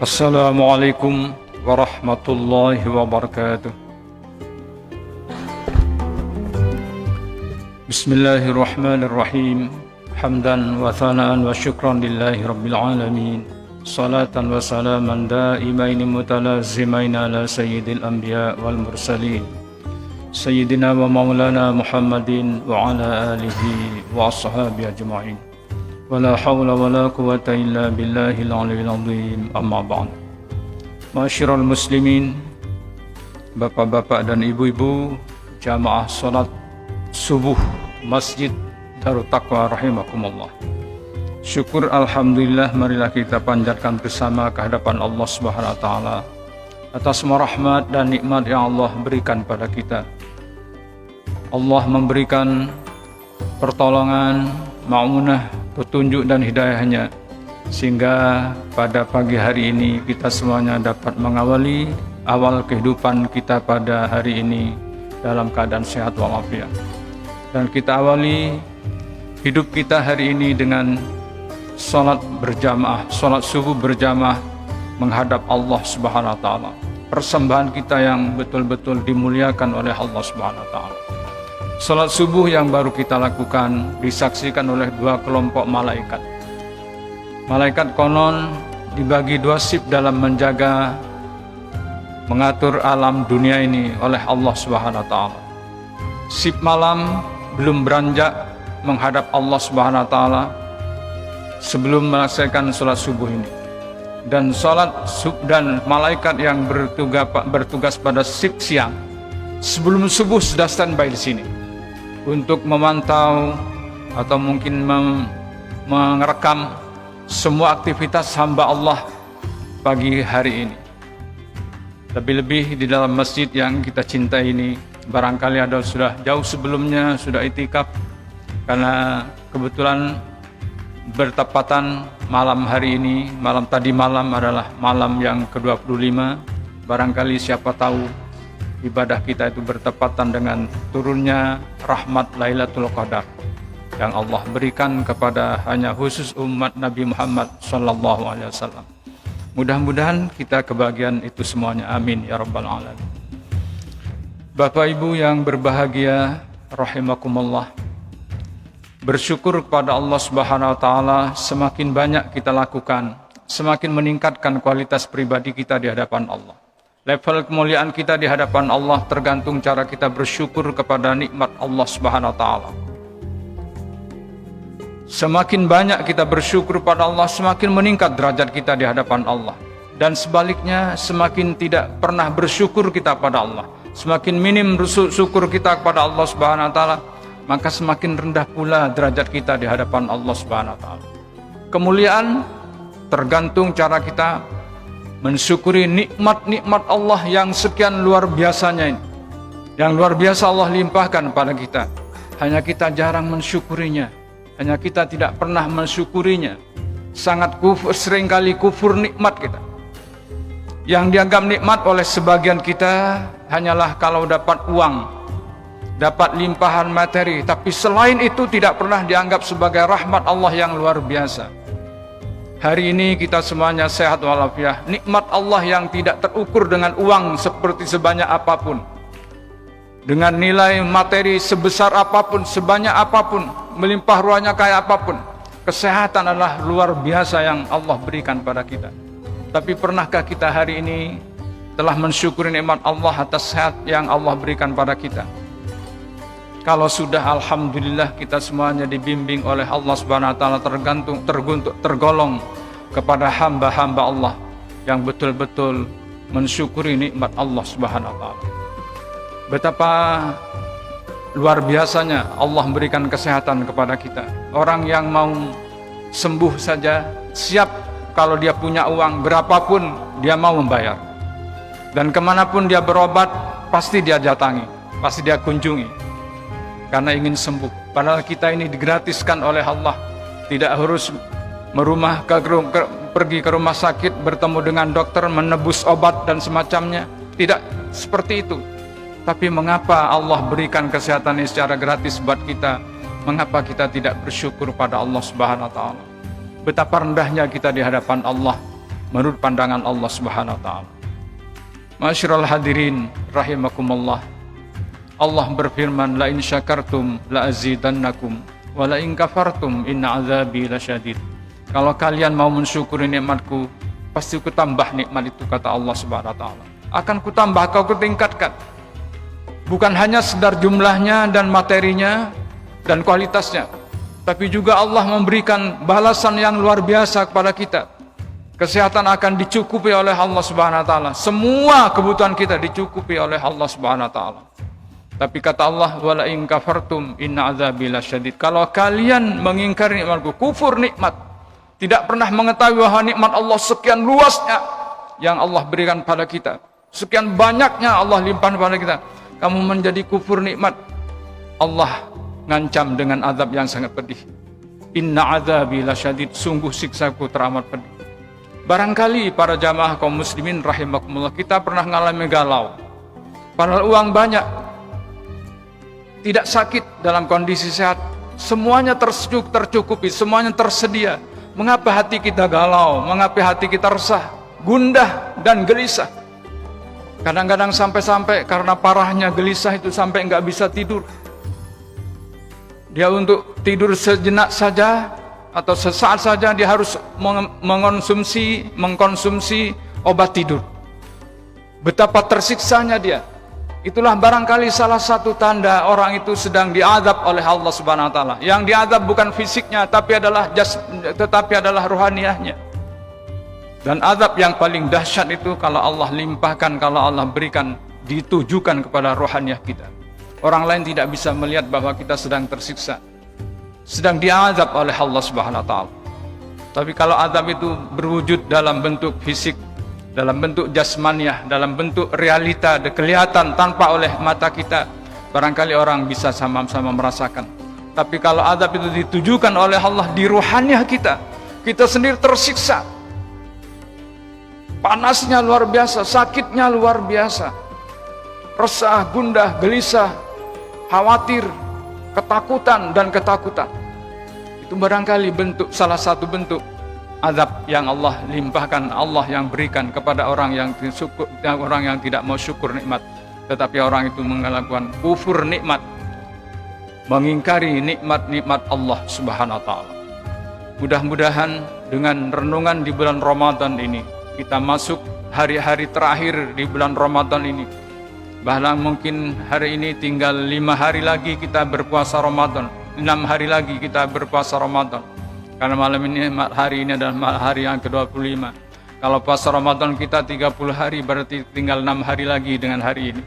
Assalamualaikum warahmatullahi wabarakatuh. Bismillahirrahmanirrahim. Hamdan wa thana'an wa syukran lillahi rabbil alamin. Salatan wa salaman daimaini mutalazimain ala sayyidil anbiya wal mursalin Sayyidina wa maulana Muhammadin wa ala alihi wa ashabihi ajma'in. Wala hawla wala quwwata illa billahil aliyyil azim. Amma ba'd. Ma'asyiral muslimin, bapak-bapak dan ibu-ibu jamaah salat subuh Masjid Darut Taqwa rahimakumullah. Syukur alhamdulillah, marilah kita panjatkan bersama kehadapan Allah Subhanahu wa taala atas semua rahmat dan nikmat yang Allah berikan pada kita. Allah memberikan pertolongan, ma'unah, petunjuk dan hidayahnya, sehingga pada pagi hari ini kita semuanya dapat mengawali awal kehidupan kita pada hari ini dalam keadaan sehat walafiat. Dan kita awali hidup kita hari ini dengan salat berjamaah, salat subuh berjamaah menghadap Allah Subhanahu wa taala. Persembahan kita yang betul-betul dimuliakan oleh Allah Subhanahu wa taala. Salat subuh yang baru kita lakukan disaksikan oleh dua kelompok malaikat. Malaikat konon dibagi dua sif dalam mengatur alam dunia ini oleh Allah Subhanahu wa taala. Sif malam belum beranjak menghadap Allah Subhanahu wa taala sebelum melaksanakan salat subuh ini. Dan dan malaikat yang bertugas pada sif siang sebelum subuh sudah standby di sini untuk memantau atau mungkin merekam semua aktivitas hamba Allah pagi hari ini. Lebih-lebih di dalam masjid yang kita cintai ini, barangkali ada sudah jauh sebelumnya sudah itikaf, karena kebetulan bertepatan malam hari ini, malam tadi malam adalah malam yang ke-25. Barangkali siapa tahu ibadah kita itu bertepatan dengan turunnya rahmat Lailatul Qadar yang Allah berikan kepada hanya khusus umat Nabi Muhammad sallallahu alaihi wasallam. Mudah-mudahan kita kebahagiaan itu semuanya, amin ya rabbal alamin. Bapak Ibu yang berbahagia rahimakumullah, bersyukur kepada Allah Subhanahu wa taala semakin banyak kita lakukan, semakin meningkatkan kualitas pribadi kita di hadapan Allah. Level kemuliaan kita di hadapan Allah tergantung cara kita bersyukur kepada nikmat Allah Subhanahu wa taala. Semakin banyak kita bersyukur pada Allah, semakin meningkat derajat kita di hadapan Allah. Dan sebaliknya, semakin tidak pernah bersyukur kita pada Allah, semakin minim syukur kita kepada Allah Subhanahu wa taala, maka semakin rendah pula derajat kita di hadapan Allah Subhanahu wa taala. Kemuliaan tergantung cara kita mensyukuri nikmat-nikmat Allah yang sekian luar biasanya ini. Yang luar biasa Allah limpahkan pada kita. Hanya kita jarang mensyukurinya. Hanya kita tidak pernah mensyukurinya. Sangat seringkali kufur nikmat kita. Yang dianggap nikmat oleh sebagian kita hanyalah kalau dapat uang, dapat limpahan materi. Tapi selain itu tidak pernah dianggap sebagai rahmat Allah yang luar biasa. Hari ini kita semuanya sehat walafiat. Nikmat Allah yang tidak terukur dengan uang seperti sebanyak apapun, dengan nilai materi sebesar apapun, sebanyak apapun, melimpah ruahnya kayak apapun. Kesehatan adalah luar biasa yang Allah berikan pada kita. Tapi pernahkah kita hari ini telah mensyukuri nikmat Allah atas sehat yang Allah berikan pada kita? Kalau sudah, alhamdulillah kita semuanya dibimbing oleh Allah Subhanahu wa taala, tergolong kepada hamba-hamba Allah yang betul-betul mensyukuri nikmat Allah Subhanahu wa taala. Betapa luar biasanya Allah memberikan kesehatan kepada kita. Orang yang mau sembuh saja siap, kalau dia punya uang berapapun dia mau membayar. Dan kemanapun dia berobat pasti dia datangi, pasti dia kunjungi, karena ingin sembuh. Padahal kita ini digratiskan oleh Allah, tidak harus pergi ke rumah sakit, bertemu dengan dokter, menebus obat dan semacamnya. Tidak seperti itu. Tapi mengapa Allah berikan kesehatan ini secara gratis buat kita? Mengapa kita tidak bersyukur pada Allah Subhanahu wa taala? Betapa rendahnya kita di hadapan Allah. menurut pandangan Allah Subhanahu wa taala. Ma'asyiral hadirin rahimakumullah. Allah berfirman, la in syakartum la azidannakum wa la in kafartum inna azabi lasyadid. Kalau kalian mau mensyukuri nikmatku, pasti ku tambah nikmat itu, kata Allah Subhanahu wa taala. Akan ku tambah, kau kutingkatkan. Bukan hanya sekedar jumlahnya dan materinya dan kualitasnya, tapi juga Allah memberikan balasan yang luar biasa kepada kita. Kesehatan akan dicukupi oleh Allah Subhanahu wa taala. Semua kebutuhan kita dicukupi oleh Allah Subhanahu wa taala. Tapi kata Allah, wala in kafartum inna azabi lasyadid. Kalau kalian mengingkari nikmatku, kufur nikmat, tidak pernah mengetahui bahwa nikmat Allah sekian luasnya yang Allah berikan pada kita, sekian banyaknya Allah limpahkan pada kita, kamu menjadi kufur nikmat, Allah ngancam dengan azab yang sangat pedih. Inna azabi lasyadid, sungguh siksaku teramat pedih. Barangkali para jamaah kaum muslimin rahimakumullah, kita pernah mengalami galau, padahal uang banyak, tidak sakit, dalam kondisi sehat, semuanya tercukupi, semuanya tersedia. Mengapa hati kita galau? Mengapa hati kita resah, gundah dan gelisah? Kadang-kadang sampai-sampai karena parahnya gelisah itu sampai nggak bisa tidur. Dia untuk tidur sejenak saja atau sesaat saja dia harus mengkonsumsi obat tidur. Betapa tersiksanya dia. Itulah barangkali salah satu tanda orang itu sedang diazab oleh Allah Subhanahu wa taala. Yang diazab bukan fisiknya, tapi adalah rohaniahnya. Dan azab yang paling dahsyat itu kalau Allah limpahkan, kalau Allah berikan, ditujukan kepada rohaniah kita. Orang lain tidak bisa melihat bahwa kita sedang tersiksa, sedang diazab oleh Allah Subhanahu wa taala. Tapi kalau azab itu berwujud dalam bentuk fisik, dalam bentuk jasmaniah, dalam bentuk realita, kelihatan tanpa oleh mata kita, barangkali orang bisa sama-sama merasakan. Tapi kalau azab itu ditujukan oleh Allah di rohaniah kita, kita sendiri tersiksa, panasnya luar biasa, sakitnya luar biasa, resah, gundah, gelisah, khawatir, ketakutan dan ketakutan. Itu barangkali salah satu bentuk azab yang Allah limpahkan, Allah yang berikan kepada orang yang tidak mau syukur nikmat, tetapi orang itu melakukan kufur nikmat, mengingkari nikmat-nikmat Allah Subhanahu wa taala. Mudah-mudahan dengan renungan di bulan Ramadan ini, kita masuk hari-hari terakhir di bulan Ramadan ini. Bahkan mungkin hari ini tinggal 5 hari lagi kita berpuasa Ramadan, 6 hari lagi kita berpuasa Ramadan. Karena hari ini adalah hari yang ke-25. Kalau puasa Ramadan kita 30 hari, berarti tinggal 6 hari lagi dengan hari ini.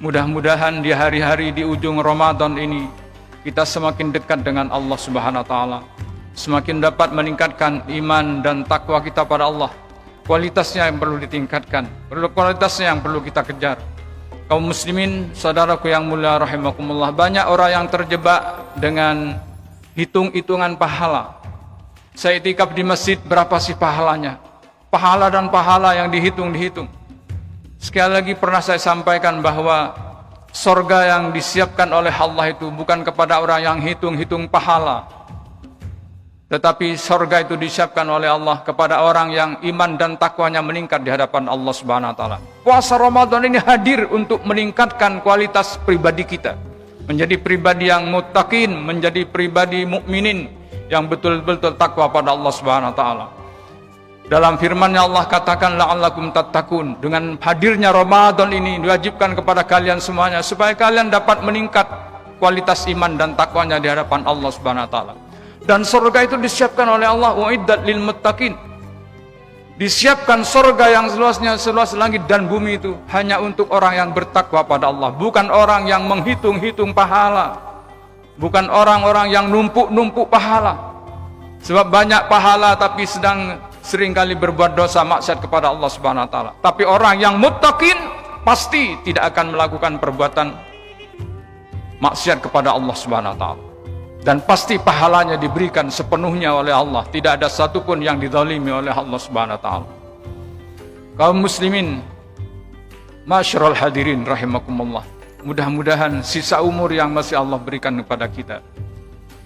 Mudah-mudahan di hari-hari di ujung Ramadan ini, kita semakin dekat dengan Allah Subhanahu wa taala, semakin dapat meningkatkan iman dan takwa kita pada Allah. Kualitasnya yang perlu ditingkatkan, kualitasnya yang perlu kita kejar. Kaum muslimin, saudaraku yang mulia rahimakumullah, banyak orang yang terjebak dengan hitung-hitungan pahala. Saya itikaf di masjid, berapa sih pahalanya? Pahala dan pahala yang dihitung. Sekali lagi pernah saya sampaikan bahwa sorga yang disiapkan oleh Allah itu bukan kepada orang yang hitung-hitung pahala, tetapi sorga itu disiapkan oleh Allah kepada orang yang iman dan takwanya meningkat di hadapan Allah Subhanahu wa taala. Puasa Ramadan ini hadir untuk meningkatkan kualitas pribadi kita, menjadi pribadi yang muttaqin, menjadi pribadi mukminin yang betul-betul takwa pada Allah Subhanahu wa taala. Dalam firman-Nya Allah katakan la'allakum tattaqun. Dengan hadirnya Ramadan ini diwajibkan kepada kalian semuanya supaya kalian dapat meningkat kualitas iman dan takwanya di hadapan Allah Subhanahu wa taala. Dan surga itu disiapkan oleh Allah, uiddat lil muttaqin. Disiapkan surga yang seluasnya seluas langit dan bumi itu hanya untuk orang yang bertakwa pada Allah, bukan orang yang menghitung-hitung pahala. Bukan orang-orang yang numpuk-numpuk pahala. Sebab banyak pahala tapi seringkali berbuat dosa maksiat kepada Allah Subhanahu wa taala. Tapi orang yang muttaqin pasti tidak akan melakukan perbuatan maksiat kepada Allah Subhanahu wa taala. Dan pasti pahalanya diberikan sepenuhnya oleh Allah. Tidak ada satupun yang dizalimi oleh Allah Subhanahu wa taala. Kaum muslimin, masyarul hadirin rahimakumullah. Mudah-mudahan sisa umur yang masih Allah berikan kepada kita,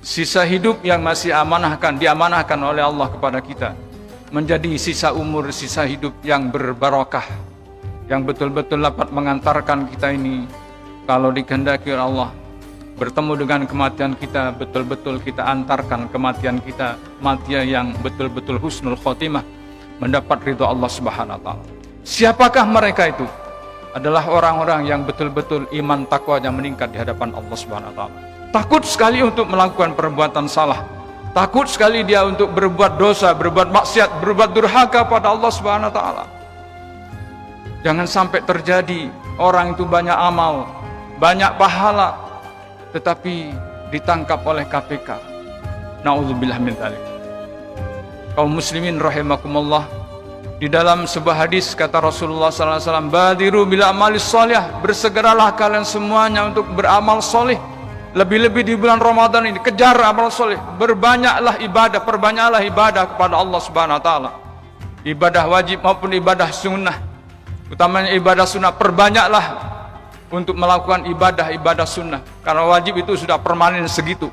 sisa hidup yang masih diamanahkan oleh Allah kepada kita, menjadi sisa umur, sisa hidup yang berbarokah, yang betul-betul dapat mengantarkan kita ini, kalau dikehendaki Allah, bertemu dengan kematian kita, betul-betul kita antarkan kematian kita, kematian yang betul-betul husnul khotimah, mendapat ridho Allah Subhanahu wa taala. Siapakah mereka itu? Adalah orang-orang yang betul-betul iman takwanya meningkat di hadapan Allah Subhanahu wa taala. Takut sekali untuk melakukan perbuatan salah. Takut sekali dia untuk berbuat dosa, berbuat maksiat, berbuat durhaka pada Allah Subhanahu wa taala. Jangan sampai terjadi orang itu banyak amal, banyak pahala, tetapi ditangkap oleh KPK. Nauzubillah min dzalik. Kaum muslimin rahimakumullah, di dalam sebuah hadis kata Rasulullah sallallahu alaihi wasallam, "Badiru bil amalis shalih." Bersegeralah kalian semuanya untuk beramal soleh. Lebih-lebih di bulan Ramadan ini, kejar amal soleh. Berbanyaklah ibadah, perbanyaklah ibadah kepada Allah Subhanahu wa taala. Ibadah wajib maupun ibadah sunnah. Utamanya ibadah sunnah, perbanyaklah untuk melakukan ibadah sunnah. Karena wajib itu sudah permanen segitu.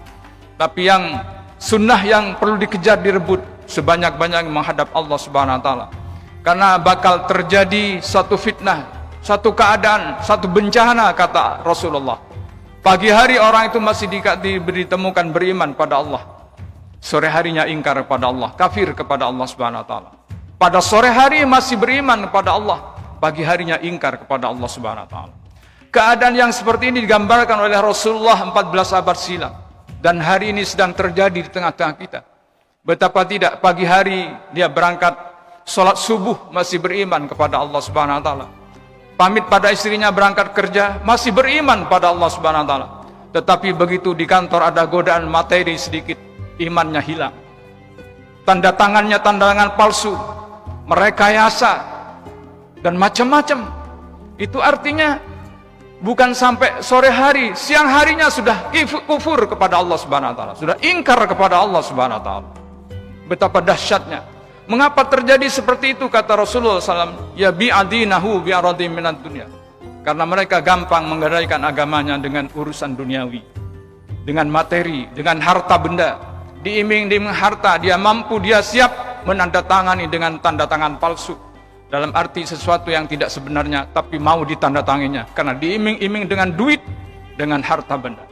Tapi yang sunnah yang perlu dikejar, direbut sebanyak-banyak menghadap Allah Subhanahu wa taala. Karena bakal terjadi satu fitnah, satu keadaan, satu bencana, kata Rasulullah. Pagi hari orang itu masih ditemukan beriman pada Allah. Sore harinya ingkar kepada Allah, kafir kepada Allah Subhanahu wa taala. Pada sore hari masih beriman kepada Allah, pagi harinya ingkar kepada Allah Subhanahu wa taala. Keadaan yang seperti ini digambarkan oleh Rasulullah 14 abad silam, dan hari ini sedang terjadi di tengah-tengah kita. Betapa tidak, pagi hari dia berangkat sholat subuh masih beriman kepada Allah Subhanahu wa taala. Pamit pada istrinya berangkat kerja masih beriman pada Allah Subhanahu wa taala. Tetapi begitu di kantor ada godaan materi sedikit, imannya hilang. Tanda tangannya tanda tangan palsu, merekayasa dan macam-macam. Itu artinya bukan sampai sore hari, siang harinya sudah kufur kepada Allah Subhanahu wa taala, sudah ingkar kepada Allah Subhanahu wa taala. Betapa dahsyatnya. Mengapa terjadi seperti itu, kata Rasulullah SAW, ya bi'adinahu bi'aradim minad dunya. Karena mereka gampang menggadaikan agamanya dengan urusan duniawi, dengan materi, dengan harta benda. Diiming-iming harta, dia mampu, dia siap menandatangani dengan tanda tangan palsu. Dalam arti sesuatu yang tidak sebenarnya, tapi mau ditandatanginya. Karena diiming-iming dengan duit, dengan harta benda.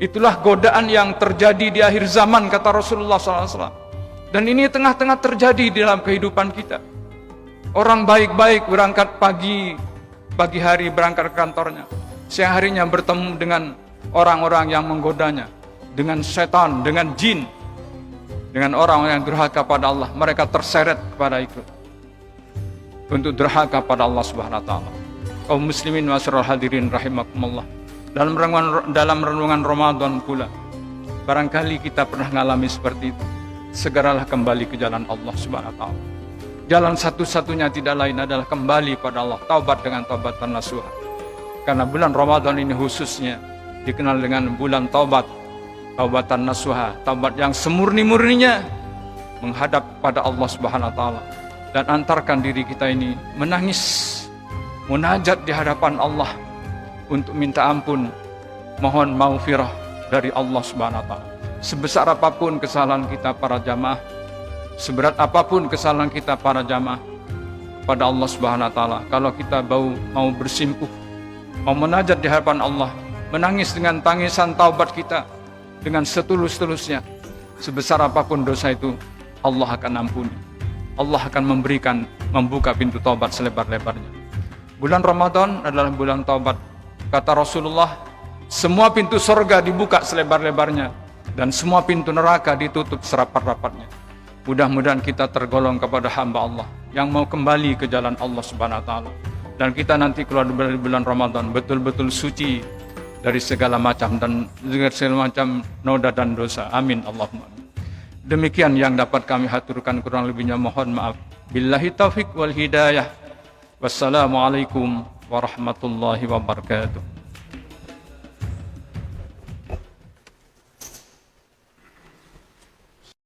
Itulah godaan yang terjadi di akhir zaman, kata Rasulullah SAW. Dan ini tengah-tengah terjadi di dalam kehidupan kita. Orang baik-baik berangkat pagi hari berangkat ke kantornya. Siang harinya bertemu dengan orang-orang yang menggodanya, dengan setan, dengan jin, dengan orang yang durhaka pada Allah. Mereka terseret kepada itu, untuk durhaka pada Allah Subhanahu wa taala. Kaum muslimin wasirul hadirin rahimakumullah. Dalam renungan Ramadan pula, barangkali kita pernah mengalami seperti itu. Segeralah kembali ke jalan Allah Subhanahu wa taala. Jalan satu-satunya tidak lain adalah kembali pada Allah, taubat dengan taubatan nasuha. Karena bulan Ramadan ini khususnya dikenal dengan bulan taubat, taubatan nasuha, taubat yang semurni-murninya menghadap pada Allah Subhanahu wa taala, dan antarkan diri kita ini menangis, munajat di hadapan Allah untuk minta ampun, mohon maghfirah dari Allah Subhanahu wa taala. Sebesar apapun kesalahan kita para jamaah, seberat apapun kesalahan kita para jamaah pada Allah Subhanahu wa taala, kalau kita mau bersimpuh, mau munajat di hadapan Allah, menangis dengan tangisan taubat kita dengan setulus-tulusnya, sebesar apapun dosa itu, Allah akan ampuni. Allah akan membuka pintu taubat selebar-lebarnya. Bulan Ramadan adalah bulan taubat. Kata Rasulullah, semua pintu surga dibuka selebar-lebarnya, dan semua pintu neraka ditutup serapat-rapatnya. Mudah-mudahan kita tergolong kepada hamba Allah yang mau kembali ke jalan Allah Subhanahu wa taala. Dan kita nanti keluar dari bulan Ramadan betul-betul suci dari segala macam noda dan dosa. Amin Allahumma. Demikian yang dapat kami haturkan, kurang lebihnya mohon maaf. Billahi taufik wal hidayah. Wassalamualaikum warahmatullahi wabarakatuh.